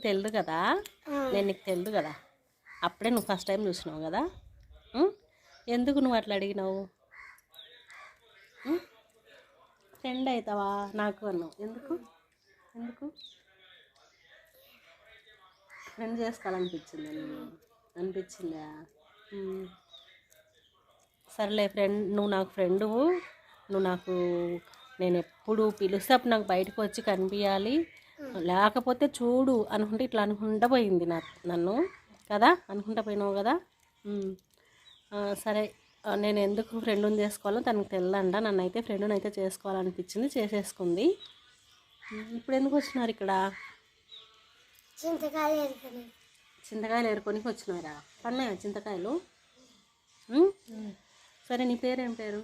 తెలియదు కదా, నేను నీకు తెలియదు కదా, అప్పుడే నువ్వు ఫస్ట్ టైం చూసినావు కదా. ఎందుకు నువ్వు అట్లా అడిగినావు? ఫ్రెండ్ అవుతావా నాకు అన్నావు. ఎందుకు ఎందుకు ఫ్రెండ్ చేసుకోవాలనిపించిందా? అనిపించిందా? సరేలే ఫ్రెండ్, నువ్వు నాకు ఫ్రెండువు, నువ్వు నాకు, నేను ఎప్పుడు పిలిస్తే అప్పుడు నాకు బయటకు వచ్చి కనిపించాలి, లేకపోతే చూడు అనుకుంటే ఇట్లా అనుకుంటా పోయింది నన్ను కదా, అనుకుంటా పోయినావు కదా. సరే, నేను ఎందుకు ఫ్రెండ్ని చేసుకోవాలో తనకు తెల్లంట. నన్ను అయితే ఫ్రెండ్ని అయితే చేసుకోవాలనిపించింది, చేసేసుకుంది. ఇప్పుడు ఎందుకు వచ్చినారు ఇక్కడ? చింతకాయలు ఏరుకొని వచ్చినారా? పన్నాయా చింతకాయలు? సరే, నీ పేరు ఏం పేరు?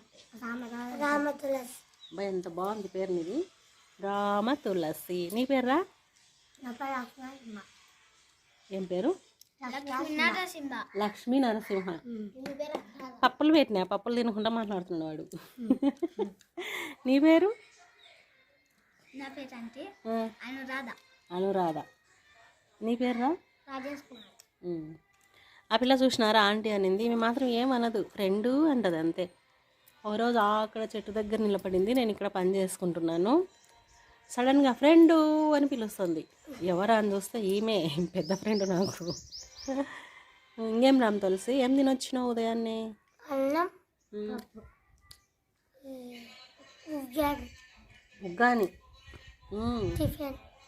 రామ తులసి. అబ్బాయి ఎంత బాగుంది పేరు నీది, రామ తులసి. నీ పేరురా? ఏం పేరు? లక్ష్మీ నరసింహ. పప్పులు పెట్టినా, పప్పులు తినకుండా మాట్లాడుతున్నాడు. నీ పేరు? అనురాధ. నీ పేరురా? ఆ పిల్ల చూసినారా ఆంటీ అనింది, మేము మాత్రం ఏమనదు, ఫ్రెండు అంటది అంతే. ఒకరోజు అక్కడ చెట్టు దగ్గర నిలబడింది, నేను ఇక్కడ పని చేసుకుంటున్నాను, సడన్గా ఫ్రెండు అని పిలుస్తుంది. ఎవరా అని చూస్తే ఈమె పెద్ద ఫ్రెండ్ నాకు. ఇంకేం రామ్ తులసి, ఏం తినొచ్చినావు ఉదయాన్నే? ఉగ్గాని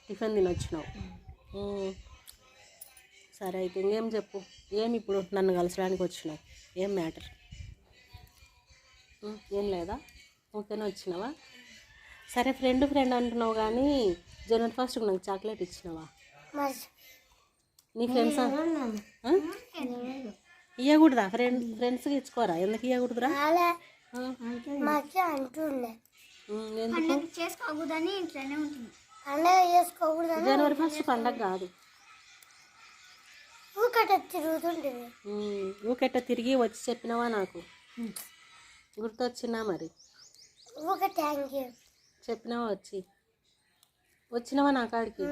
టిఫిన్ తినొచ్చినావు. సరే అయితే ఇంకేం చెప్పు, ఏమి ఇప్పుడు నన్ను కలసడానికి వచ్చినావు, ఏం మ్యాటర్? ఏం లేదా? ఓకేనా వచ్చినావా? సరే, ఫ్రెండ్ అంటున్నావు కానీ జనవరి 1st నాకు చాక్లెట్ ఇచ్చినావా? నీ ఫ్రెండ్స్ ఇవ్వకూడదా? ఫ్రెండ్స్కి ఇచ్చుకోరా? ఎందుకు ఇవ్వకూడదురా? జనవరి 1st పండగ కాదు, ఊకెట్ట తిరిగి వచ్చి చెప్పినావా నాకు? గుర్తొచ్చినా మరి? చెప్పినావా వచ్చినావా నా కాడికి?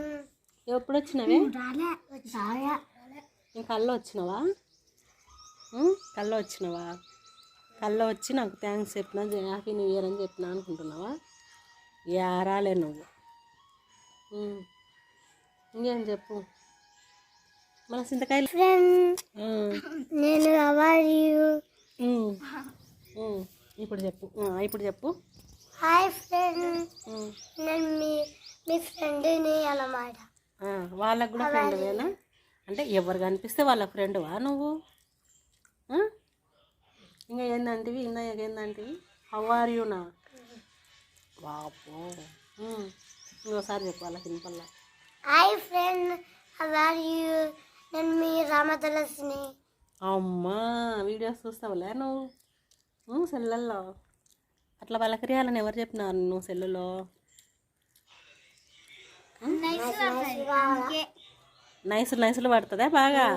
ఎప్పుడు వచ్చినావే? నేను కల్లో వచ్చినావా? కల్లో వచ్చి నాకు థ్యాంక్స్ చెప్పినా, హ్యాపీ న్యూ ఇయర్ అని చెప్పినా అనుకుంటున్నావా? యారాలే నువ్వు. ఇంకేం చెప్పు. మన చింతకాయలు ఇప్పుడు చెప్పు. హాయ్ ఫ్రెండ్, నేను మీ ఫ్రెండ్ని అన్నమాట. వాళ్ళకు కూడా ఫ్రెండ్వేనా? అంటే ఎవరు కనిపిస్తే వాళ్ళ ఫ్రెండ్వా నువ్వు? ఇంకా ఏందంటివి? హౌ ఆర్ యూ నా? బాబో, ఇంకోసారి చెప్పు వాళ్ళకి వినపల్లా. Hi friend, how are you? నేను మీ రామ తులసిని. అమ్మా, వీడియోస్ చూస్తావులే నువ్వు సెల్లల్లో? అట్లా పలకరియాలని ఎవరు చెప్పినారు నువ్వు సెల్లులో? నైసులు పడుతుందా బాగా?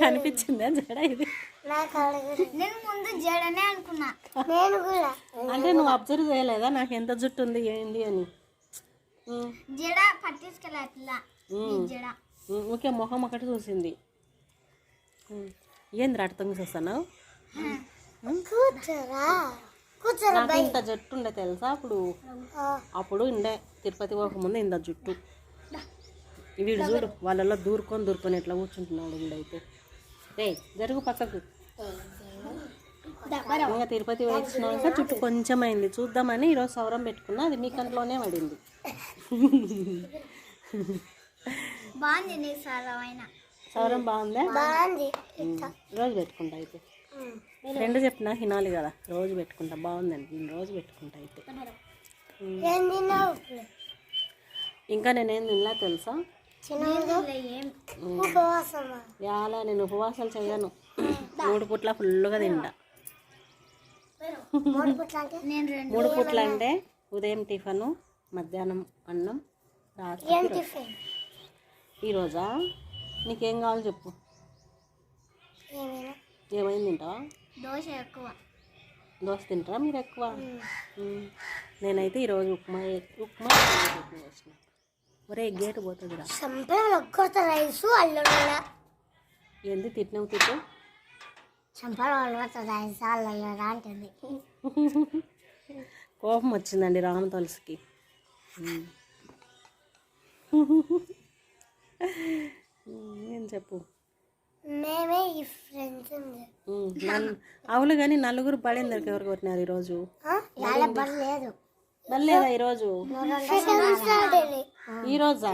కనిపించిందా జడ? ఇది అంటే నువ్వు అబ్జర్వ్ చేయలేదా నాకు ఎంత జుట్టు ఉంది ఏంది అని? ఓకే, మొహం ఒకటి చూసింది. ఏంది అర్థం చూస్తున్నావు? నాకు ఇంత జుట్టు ఉండే తెలుసా? అప్పుడు ఉండే, తిరుపతి పోకముందు ఇంత జుట్టు. వీడు చూడు, వాళ్ళల్లో దూరుకొని ఎట్లా కూర్చుంటున్నాడు వీడైతే. రే జరుగు పక్కకు. ఇంకా తిరుపతి వచ్చినాక జుట్టు కొంచెం అయింది, చూద్దామని ఈరోజు సౌరం పెట్టుకున్నా, అది మీ కంట్లోనే పడింది. సౌరం బాగుందా? రోజు పెట్టుకుంటా అయితే. ఫ్రెండ్ చెప్పినా హినాలి కదా, రోజు పెట్టుకుంటా. బాగుందండి, నేను రోజు పెట్టుకుంటా అయితే. ఇంకా నేనేం తినలా తెలుసా? ఎలా నేను ఉపవాసాలు చేయను, 3 పూట్ల ఫుల్గా తింటా. 3 పూట్ల అంటే ఉదయం టిఫను, మధ్యాహ్నం అన్నం, రాత్రి. ఈరోజా నీకేం కావాలో చెప్పు. ఏమైంది తింటావా? దోశ ఎక్కువ. దోశ తింటారా మీరు ఎక్కువ? నేనైతే ఈరోజు ఉప్మా చేసిన. ఒరే గేటు పోతుందిరా. సంపలు ఒక్కరితో రైస్ అల్లుడా ఏంది తిట్టినావు తిట్టు? సంపలు అల్లుతా రైస్ అల్లుడా అంటుంది. కోపం వచ్చిందండి రామ తులసికి. నేను చెప్పు. మేమే ఈ ఫ్రెండ్స్ అవును కానీ నలుగురు పడింది ఎవరు కొట్టినారు ఈరోజు? లేదు బల్లేదా ఈరోజు? ఈరోజా?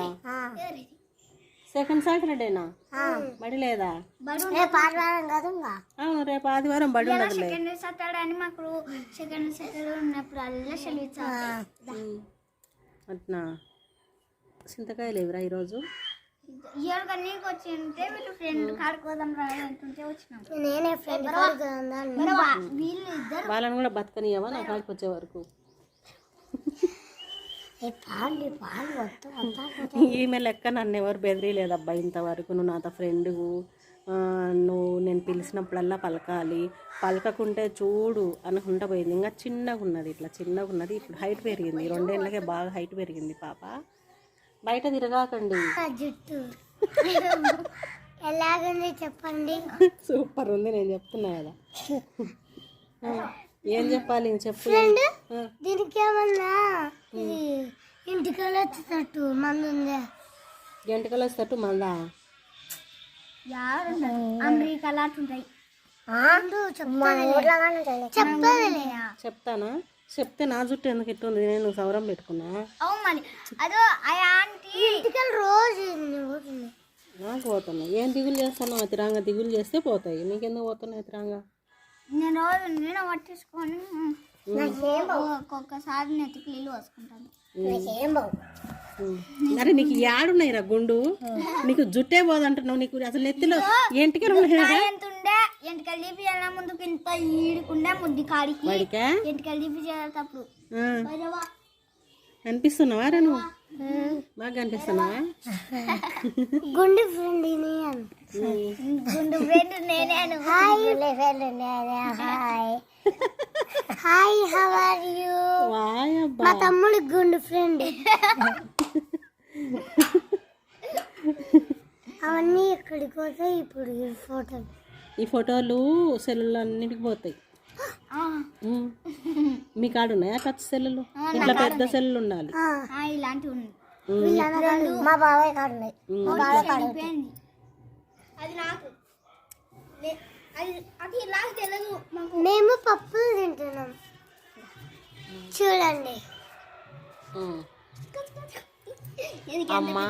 సెకండ్ సాటర్డేనా? బడి లేదా? అవును రేపు ఆదివారం బడి ఉండదులే. అట్నా చింతకాయలు లేవురా ఈరోజు? వాళ్ళని కూడా బతకనియవా నా కాడికి వచ్చే వరకు? ఈమె లెక్క నన్ను ఎవరు బెదిరియలేదబ్బా ఇంతవరకు. నువ్వు నాతో ఫ్రెండ్, నువ్వు నేను పిలిచినప్పుడల్లా పలకాలి, పలకకుంటే చూడు అనుకుంటా పోయింది. ఇంకా చిన్నగా ఉన్నది, ఇట్లా చిన్నగా ఉన్నది. ఇప్పుడు హైట్ పెరిగింది, 2 ఏళ్ళకే బాగా హైట్ పెరిగింది పాప. బయట తిరగాకండి. జుట్టు ఎలాగుంది చెప్పండి. సూపర్ ఉంది, నేను చెప్తున్నా కదా. ఏం చెప్పాలి చెప్పు. దీనికి ఏమన్నా ఇంటికలు వచ్చేటట్టు మంది ఉంది. గంటకలు వచ్చేటట్టు మందా? అమెరికాలా ఉంటాయి. చెప్తానా? చెప్తే నా జుట్టు ఎందుకు ఇట్టుంది? నేను సౌరం పెట్టుకున్నా. రోజు నాకు పోతున్నాయి. ఏం దిగులు చేస్తున్నావు? అతిరాంగా దిగులు చేస్తే పోతాయి. నీకెందుకు పోతున్నాయి అతిరాంగా? నేను రోజు నేను పట్టించుకొని ఒక్కొక్కసారి నెత్తికి నీళ్ళు పోసుకుంటాను. అరే నీకు యాడున్నాయి రా గుండు? నీకు జుట్టే పోదంటున్నావు. నీకు అసలు నెత్తిలో ఎంటికలు ఎంతుండే ఎంటికలు తీపి చేయాల ముందుకు ఇంత ఈడుకుండే ముద్ది కాడికి ఎంటికలు తీపి చేసేటప్పుడు కనిపిస్తున్నావా రా నువ్వు? బాగా కనిపిస్తున్నావా? గుండు ఫ్రెండ్ గుండు ఫ్రెండ్ నేనే. Hi hi how are you? మా తమ్ముడు గుండు ఫ్రెండ్. అవన్నీ ఎక్కడికి పోతాయి ఇప్పుడు? ఈ ఫోటోలు సెల్లులు అన్నిటికి పోతాయి. మీ కాడ ఉన్నాయా టచ్ సెల్లులు? ఇట్లా పెద్ద సెల్లులు ఉండాలి. ఇలాంటివి మా బాబాయ్ కాడ ఉన్నాయి. అది నాకు అది నాకు తెలియదు. మేము పప్పులు తింటున్నాం చూడండి. అమ్మా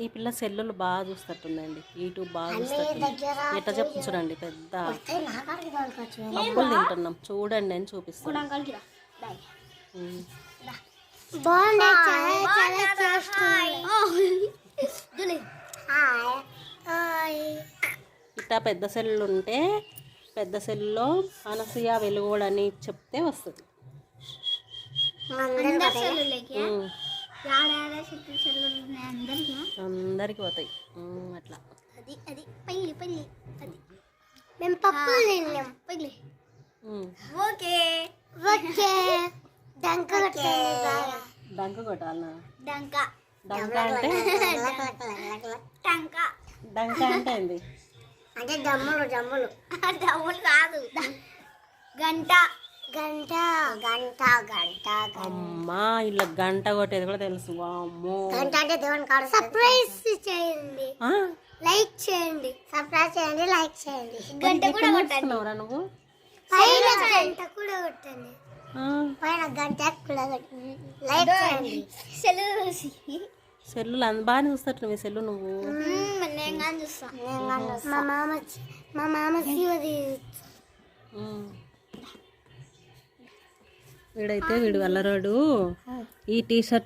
ఈ పిల్ల సెల్లులు బాగా చూస్తట్టుందండి, యూట్యూబ్ బాగా చూస్తట్టుంది. ఎట్లా చెప్పు చూడండి, పెద్ద పప్పులు తింటున్నాం చూడండి అని చూపిస్తాను. ఇట్లా పెద్ద సెల్లు ఉంటే పెద్ద సెల్లో అనసూయ వెలుగోడని చెప్తే వస్తుంది. అందరికి పోతాయి అట్లా. మేము పప్పులు తిన్నాం. Okay okay డంక కొట్టాలనా? డంక డంక అంటే డంక డంక అంటే ఏంది? అంటే డమ్ములు డమ్ములు డమ్ములు కాదు, గంట గంట గంట గంట. అమ్మా ఇలా గంట కొట్టేది కూడా తెలుసు. అమ్మో గంట అంటే దేవుని కాదు. సర్ప్రైజ్ చేయండి, లైక్ చేయండి, సర్ప్రైజ్ చేయండి, లైక్ చేయండి. గంట కూడా కొట్టండి. నువ్వు పైన గంట కూడా కొట్టండి, పైన గంట కూడా కొట్టండి, లైక్ చేయండి. సెల్లులు బాగానే చూస్తట్టు మీ సెల్లు నువ్వు. మా మామ వీడైతే వీడు అల్లరాడు. ఈ టీ షర్ట్